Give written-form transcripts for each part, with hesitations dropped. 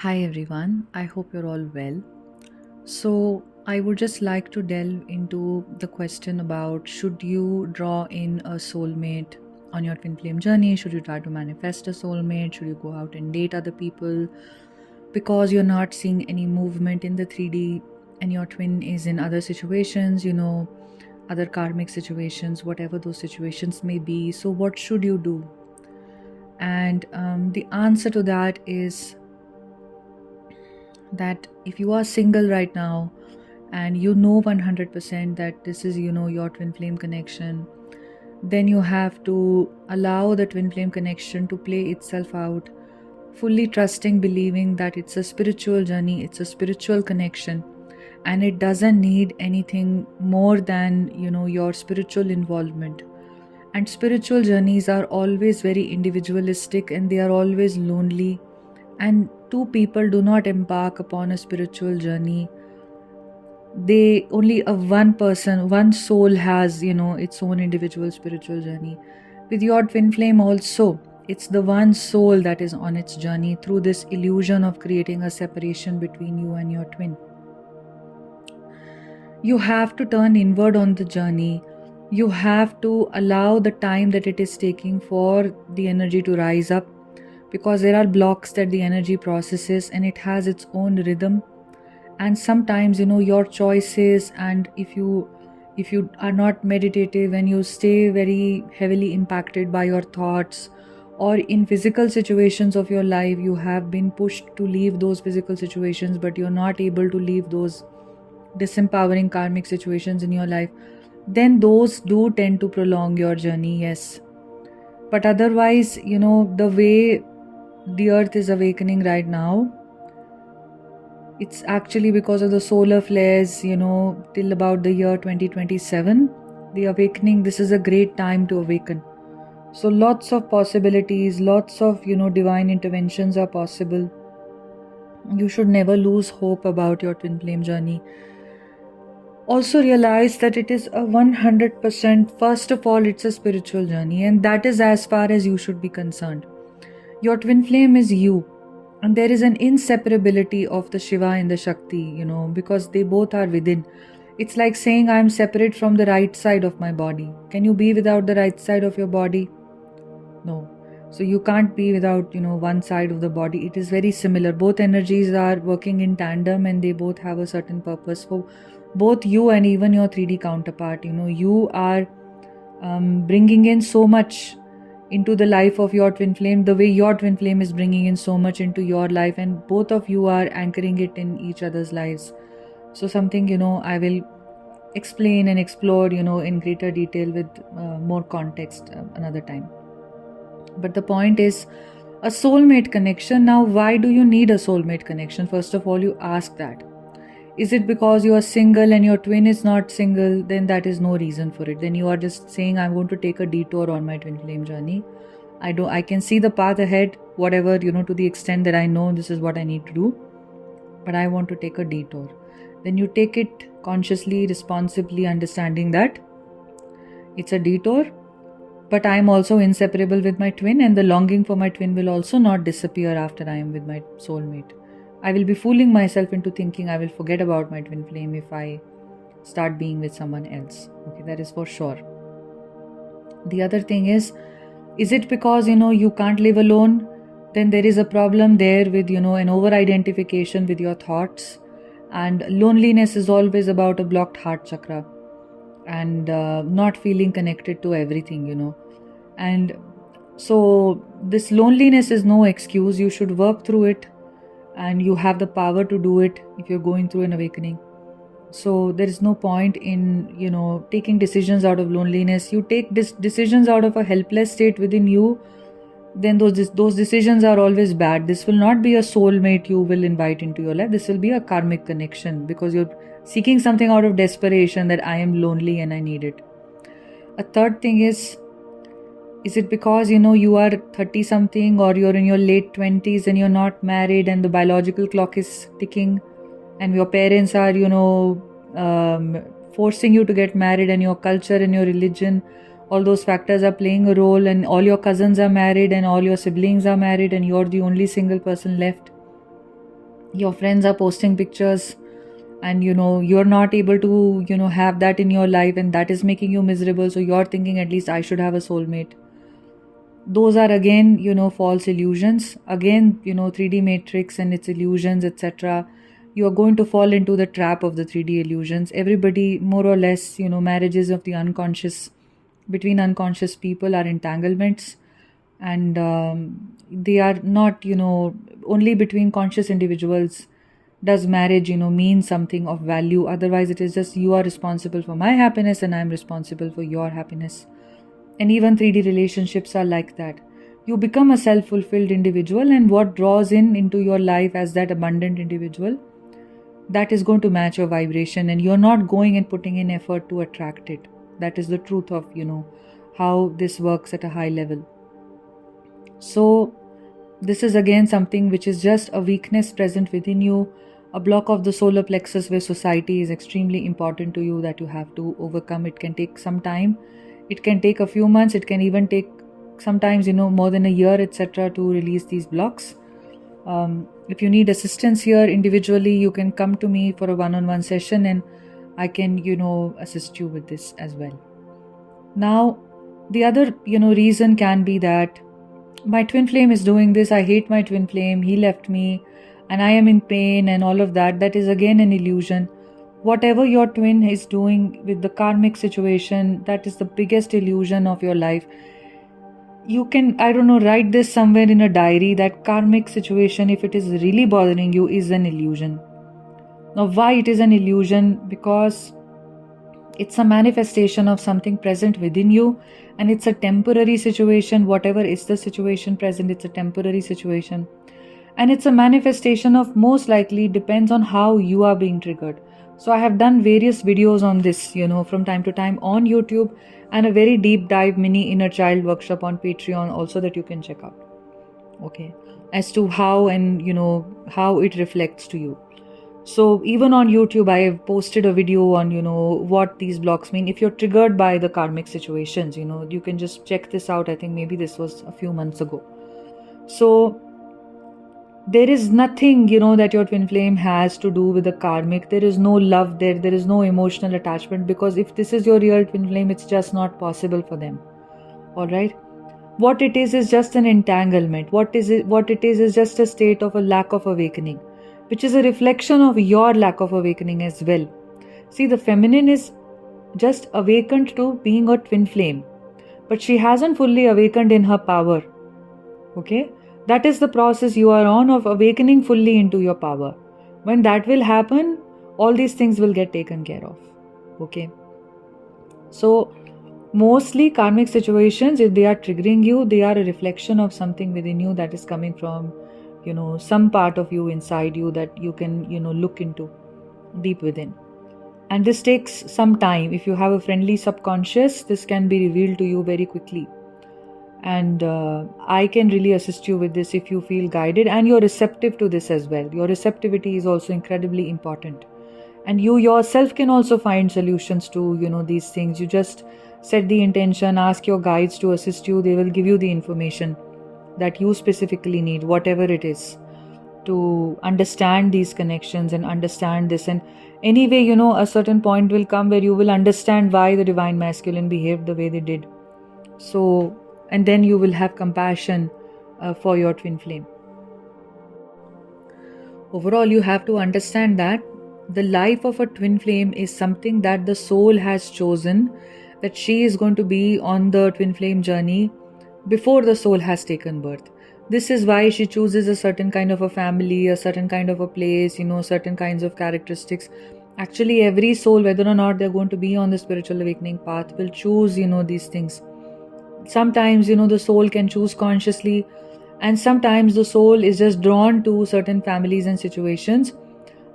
Hi everyone, I hope you're all well. So, I would just like to delve into the question about should you draw in a soulmate on your twin flame journey? Should you try to manifest a soulmate? Should you go out and date other people because you're not seeing any movement in the 3D and your twin is in other situations, other karmic situations, whatever those situations may be? So, what should you do? And the answer to that is that if you are single right now and you know 100% that this is your twin flame connection, then you have to allow the twin flame connection to play itself out, fully trusting, believing that it's a spiritual journey, it's a spiritual connection, and it doesn't need anything more than your spiritual involvement. And spiritual journeys are always very individualistic and they are always lonely, and two people do not embark upon a spiritual journey. They only a one person, one soul has its own individual spiritual journey. With your twin flame also, it's the one soul that is on its journey through this illusion of creating a separation between you and your twin. You have to turn inward on the journey. You have to allow the time that it is taking for the energy to rise up, because there are blocks that the energy processes and it has its own rhythm. And sometimes your choices, and if you are not meditative and you stay very heavily impacted by your thoughts, or in physical situations of your life you have been pushed to leave those physical situations but you're not able to leave those disempowering karmic situations in your life, then those do tend to prolong your journey, yes. But otherwise, the way the earth is awakening right now, it's actually because of the solar flares, till about the year 2027. The awakening, this is a great time to awaken. So lots of possibilities, lots of, divine interventions are possible. You should never lose hope about your twin flame journey. Also realize that it is a 100%, first of all, it's a spiritual journey, and that is as far as you should be concerned. Your twin flame is you. And there is an inseparability of the Shiva and the Shakti, because they both are within. It's like saying I'm separate from the right side of my body. Can you be without the right side of your body? No. So you can't be without, one side of the body. It is very similar. Both energies are working in tandem and they both have a certain purpose. For both you and even your 3D counterpart, you are bringing in so much into the life of your twin flame, the way your twin flame is bringing in so much into your life, and both of you are anchoring it in each other's lives. So something I will explain and explore in greater detail with more context another time. But the point is a soulmate connection. Now, why do you need a soulmate connection? First of all, you ask that. Is it because you are single and your twin is not single? Then that is no reason for it. Then you are just saying, I'm going to take a detour on my twin flame journey. I can see the path ahead, whatever, to the extent that I know this is what I need to do, but I want to take a detour. Then you take it consciously, responsibly, understanding that it's a detour, but I am also inseparable with my twin, and the longing for my twin will also not disappear after I am with my soulmate. I will be fooling myself into thinking I will forget about my twin flame if I start being with someone else. Okay, that is for sure. The other thing is it because you can't live alone? Then there is a problem there with an over identification with your thoughts, and loneliness is always about a blocked heart chakra and not feeling connected to everything. And so this loneliness is no excuse. You should work through it, and you have the power to do it if you're going through an awakening. So there is no point in taking decisions out of loneliness. You take decisions out of a helpless state within you, then those decisions are always bad. This will not be a soulmate you will invite into your life. This will be a karmic connection, because you're seeking something out of desperation, that I am lonely and I need it. A third thing is it because you are 30 something, or you're in your late 20s and you're not married and the biological clock is ticking, and your parents are forcing you to get married, and your culture and your religion, all those factors are playing a role, and all your cousins are married and all your siblings are married and you're the only single person left? Your friends are posting pictures, and you're not able to have that in your life, and that is making you miserable. So you're thinking, at least I should have a soulmate. Those are again false illusions. Again, 3D matrix and its illusions, etc. You are going to fall into the trap of the 3D illusions. Everybody, more or less, marriages of the unconscious, between unconscious people, are entanglements. And they are not, only between conscious individuals does marriage mean something of value. Otherwise it is just, you are responsible for my happiness and I'm responsible for your happiness. And even 3D relationships are like that. You become a self-fulfilled individual, and what draws into your life as that abundant individual, that is going to match your vibration, and you're not going and putting in effort to attract it. That is the truth of how this works at a high level. So this is again something which is just a weakness present within you, a block of the solar plexus where society is extremely important to you, that you have to overcome. It can take some time. It can take a few months. It can even take sometimes more than a year, etc., to release these blocks. If you need assistance here individually, you can come to me for a one-on-one session, and I can assist you with this as well. Now the other reason can be that my twin flame is doing this, I hate my twin flame, he left me and I am in pain and all of that. That is again an illusion. Whatever your twin is doing with the karmic situation, that is the biggest illusion of your life. You can, write this somewhere in a diary, that karmic situation, if it is really bothering you, is an illusion. Now why it is an illusion? Because it's a manifestation of something present within you, and it's a temporary situation. Whatever is the situation present, it's a temporary situation. And it's a manifestation of, most likely, depends on how you are being triggered. So I have done various videos on this, from time to time on YouTube, and a very deep dive mini inner child workshop on Patreon also, that you can check out. Okay. As to how and, how it reflects to you. So even on YouTube, I have posted a video on, what these blocks mean. If you're triggered by the karmic situations, you can just check this out. I think maybe this was a few months ago. So there is nothing, that your twin flame has to do with the karmic. There is no love there. There is no emotional attachment, because if this is your real twin flame, it's just not possible for them. All right. What it is just an entanglement. What it is just a state of a lack of awakening, which is a reflection of your lack of awakening as well. See, the feminine is just awakened to being a twin flame, but she hasn't fully awakened in her power. Okay? That is the process you are on, of awakening fully into your power. When that will happen, all these things will get taken care of. Okay? So mostly karmic situations, if they are triggering you, they are a reflection of something within you that is coming from some part of you inside you, that you can look into deep within. And this takes some time. If you have a friendly subconscious, this can be revealed to you very quickly. And I can really assist you with this if you feel guided and you're receptive to this as well. Your receptivity is also incredibly important. And you yourself can also find solutions to these things. You just set the intention, ask your guides to assist you. They will give you the information that you specifically need, whatever it is, to understand these connections and understand this. And anyway, a certain point will come where you will understand why the divine masculine behaved the way they did. So, and then you will have compassion for your twin flame. Overall, you have to understand that the life of a twin flame is something that the soul has chosen, that she is going to be on the twin flame journey before the soul has taken birth. This is why she chooses a certain kind of a family, a certain kind of a place, certain kinds of characteristics. Actually, every soul, whether or not they're going to be on the spiritual awakening path, will choose, these things. Sometimes, the soul can choose consciously, and sometimes the soul is just drawn to certain families and situations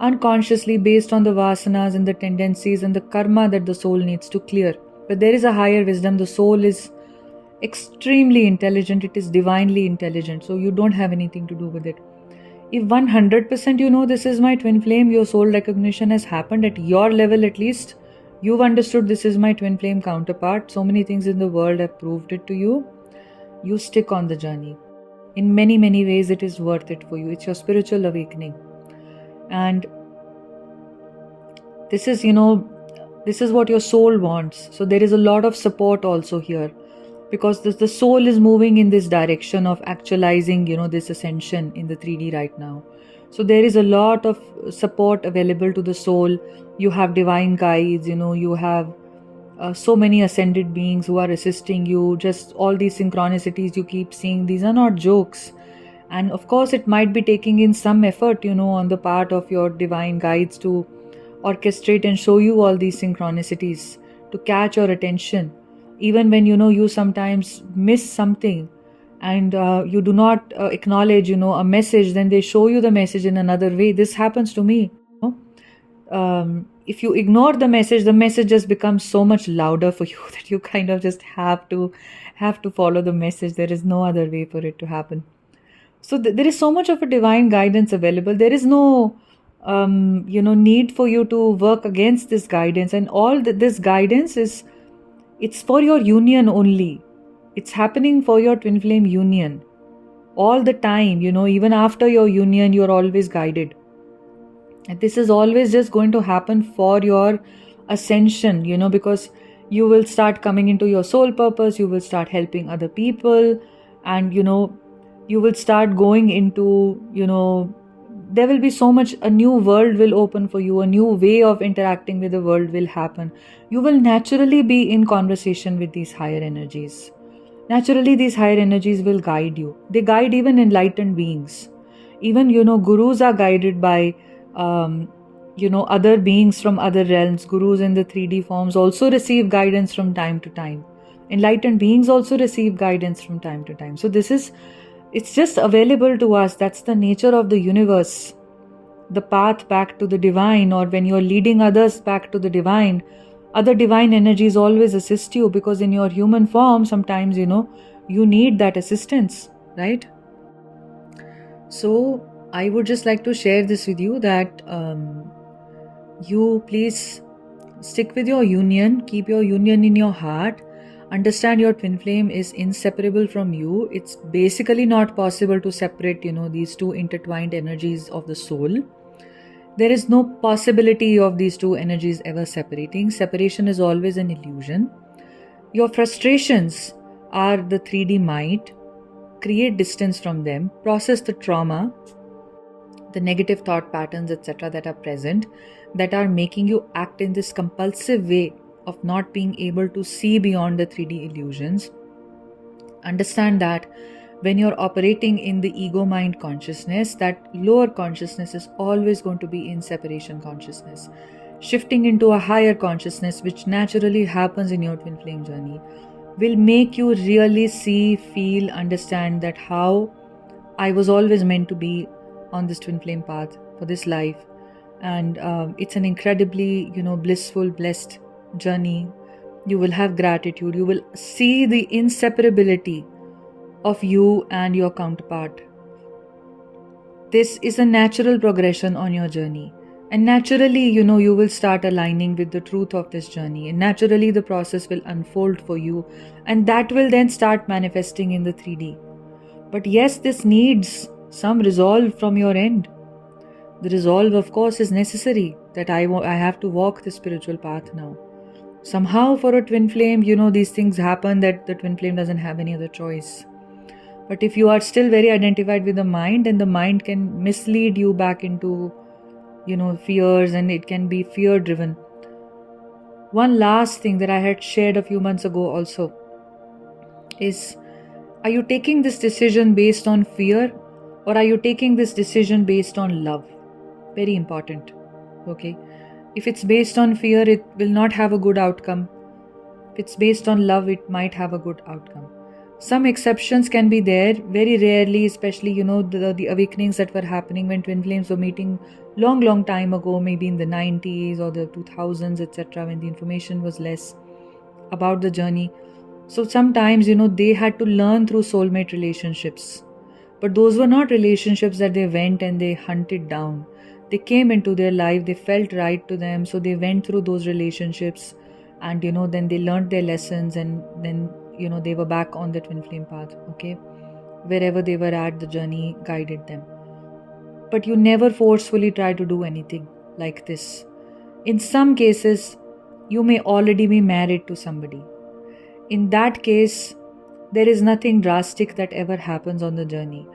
unconsciously, based on the vasanas and the tendencies and the karma that the soul needs to clear. But there is a higher wisdom. The soul is extremely intelligent. It is divinely intelligent. So you don't have anything to do with it. If 100% this is my twin flame, your soul recognition has happened at your level at least. You've understood this is my twin flame counterpart. So many things in the world have proved it to you. You stick on the journey. In many, many ways, it is worth it for you. It's your spiritual awakening. And this is, this is what your soul wants. So there is a lot of support also here, because the soul is moving in this direction of actualizing, this ascension in the 3D right now. So there is a lot of support available to the soul. You have divine guides, you have so many ascended beings who are assisting you. Just all these synchronicities you keep seeing, these are not jokes. And of course, it might be taking in some effort, on the part of your divine guides to orchestrate and show you all these synchronicities, to catch your attention. Even when, you sometimes miss something and you do not acknowledge, a message, then they show you the message in another way. This happens to me. If you ignore the message just becomes so much louder for you that you kind of just have to follow the message. There is no other way for it to happen. So there is so much of a divine guidance available. There is no need for you to work against this guidance. And all this guidance it's for your union only. It's happening for your twin flame union all the time. Even after your union, you're always guided. And this is always just going to happen for your ascension, because you will start coming into your soul purpose. You will start helping other people, and you will start going into, there will be so much, a new world will open for you, a new way of interacting with the world will happen. You will naturally be in conversation with these higher energies. Naturally, these higher energies will guide you. They guide even enlightened beings. Even, gurus are guided by, other beings from other realms. Gurus in the 3D forms also receive guidance from time to time. Enlightened beings also receive guidance from time to time. So it's just available to us. That's the nature of the universe. The path back to the divine, or when you're leading others back to the divine, other divine energies always assist you, because in your human form, sometimes, you need that assistance, right? So I would just like to share this with you, that you please stick with your union, keep your union in your heart. Understand your twin flame is inseparable from you. It's basically not possible to separate, these two intertwined energies of the soul. There is no possibility of these two energies ever separating. Separation is always an illusion. Your frustrations are the 3D mind. Create distance from them. Process the trauma, the negative thought patterns, etc. that are present, that are making you act in this compulsive way of not being able to see beyond the 3D illusions. Understand that when you're operating in the ego mind consciousness, that lower consciousness is always going to be in separation consciousness. Shifting into a higher consciousness, which naturally happens in your twin flame journey, will make you really see, feel, understand that how I was always meant to be on this twin flame path for this life. And it's an incredibly, blissful, blessed journey. You will have gratitude. You will see the inseparability of you and your counterpart. This is a natural progression on your journey. And naturally, you will start aligning with the truth of this journey. And naturally, the process will unfold for you. And that will then start manifesting in the 3D. But yes, this needs some resolve from your end. The resolve, of course, is necessary, that I have to walk the spiritual path now. Somehow for a twin flame, these things happen, that the twin flame doesn't have any other choice. But if you are still very identified with the mind, then the mind can mislead you back into, fears, and it can be fear driven. One last thing that I had shared a few months ago also is, are you taking this decision based on fear, or are you taking this decision based on love? Very important. Okay. If it's based on fear, it will not have a good outcome. If it's based on love, it might have a good outcome. Some exceptions can be there, very rarely, especially, the awakenings that were happening when twin flames were meeting long time ago, maybe in the 90s or the 2000s, etc., when the information was less about the journey. So sometimes, they had to learn through soulmate relationships. But those were not relationships that they went and they hunted down. They came into their life, they felt right to them, so they went through those relationships, and then they learned their lessons, and then they were back on the twin flame path. Okay, wherever they were at, the journey guided them. but you never forcefully try to do anything like this. In some cases, you may already be married to somebody. In that case, there is nothing drastic that ever happens on the journey.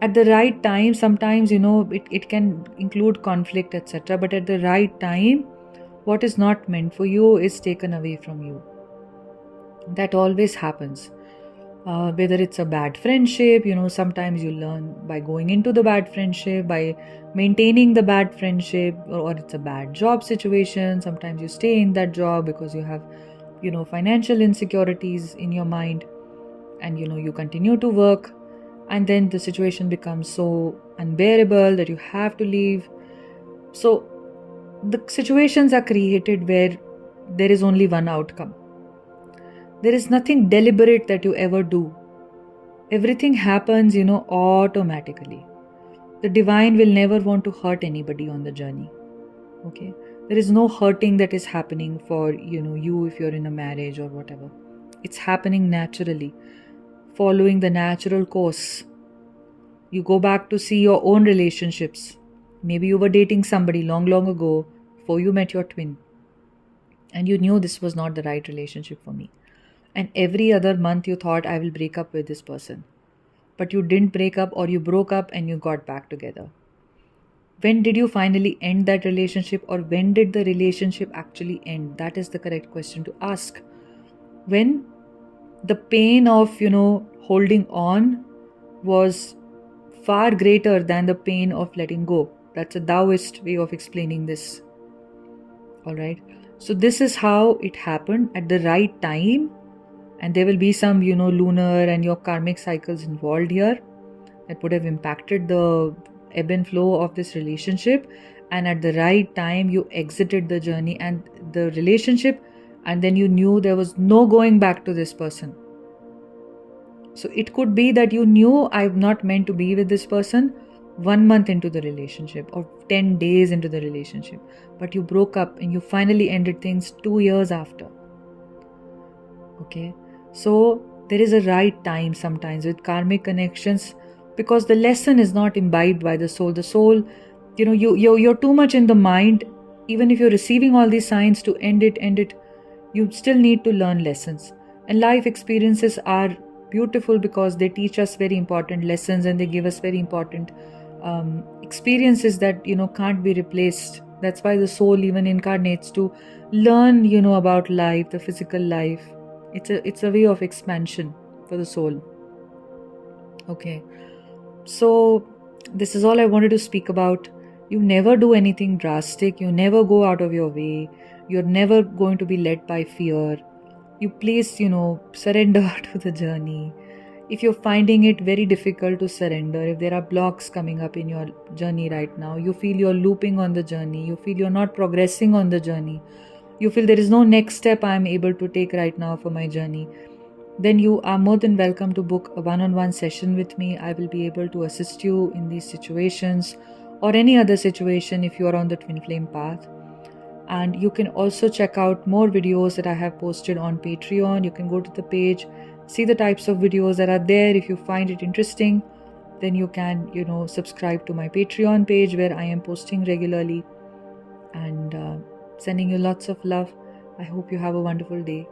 At the right time, sometimes, it can include conflict, etc. But at the right time, what is not meant for you is taken away from you. That always happens. Whether it's a bad friendship, sometimes you learn by going into the bad friendship, by maintaining the bad friendship, or it's a bad job situation. Sometimes you stay in that job because you have, financial insecurities in your mind, and, you continue to work, and then the situation becomes so unbearable that you have to leave. So the situations are created where there is only one outcome. There is nothing deliberate that you ever do. Everything happens, automatically. The divine will never want to hurt anybody on the journey. Okay? There is no hurting that is happening for, you if you're in a marriage or whatever. It's happening naturally, following the natural course. You go back to see your own relationships. Maybe you were dating somebody long, long ago before you met your twin, and you knew this was not the right relationship for me. And every other month you thought, I will break up with this person. But you didn't break up, or you broke up and you got back together. When did you finally end that relationship, or when did the relationship actually end? That is the correct question to ask. When the pain of, holding on was far greater than the pain of letting go. That's a Taoist way of explaining this. Alright. So this is how it happened at the right time. And there will be some, lunar and your karmic cycles involved here that would have impacted the ebb and flow of this relationship. And at the right time, you exited the journey and the relationship, and then you knew there was no going back to this person. So it could be that you knew, I'm not meant to be with this person 1 month into the relationship or 10 days into the relationship, but you broke up and you finally ended things 2 years after. Okay. So there is a right time sometimes with karmic connections, because the lesson is not imbibed by the soul. The soul, you're too much in the mind. Even if you're receiving all these signs to end it, you still need to learn lessons. And life experiences are beautiful because they teach us very important lessons, and they give us very important experiences that, can't be replaced. That's why the soul even incarnates to learn, about life, the physical life. It's a way of expansion for the soul. Okay. So this is all I wanted to speak about. You never do anything drastic. You never go out of your way. You're never going to be led by fear. You please, surrender to the journey. If you're finding it very difficult to surrender, if there are blocks coming up in your journey right now, you feel you're looping on the journey, you feel you're not progressing on the journey, you feel there is no next step I'm able to take right now for my journey, then you are more than welcome to book a one-on-one session with me. I will be able to assist you in these situations or any other situation if you are on the twin flame path. And you can also check out more videos that I have posted on Patreon. You can go to the page, see the types of videos that are there. If you find it interesting, then you can, subscribe to my Patreon page where I am posting regularly. And sending you lots of love. I hope you have a wonderful day.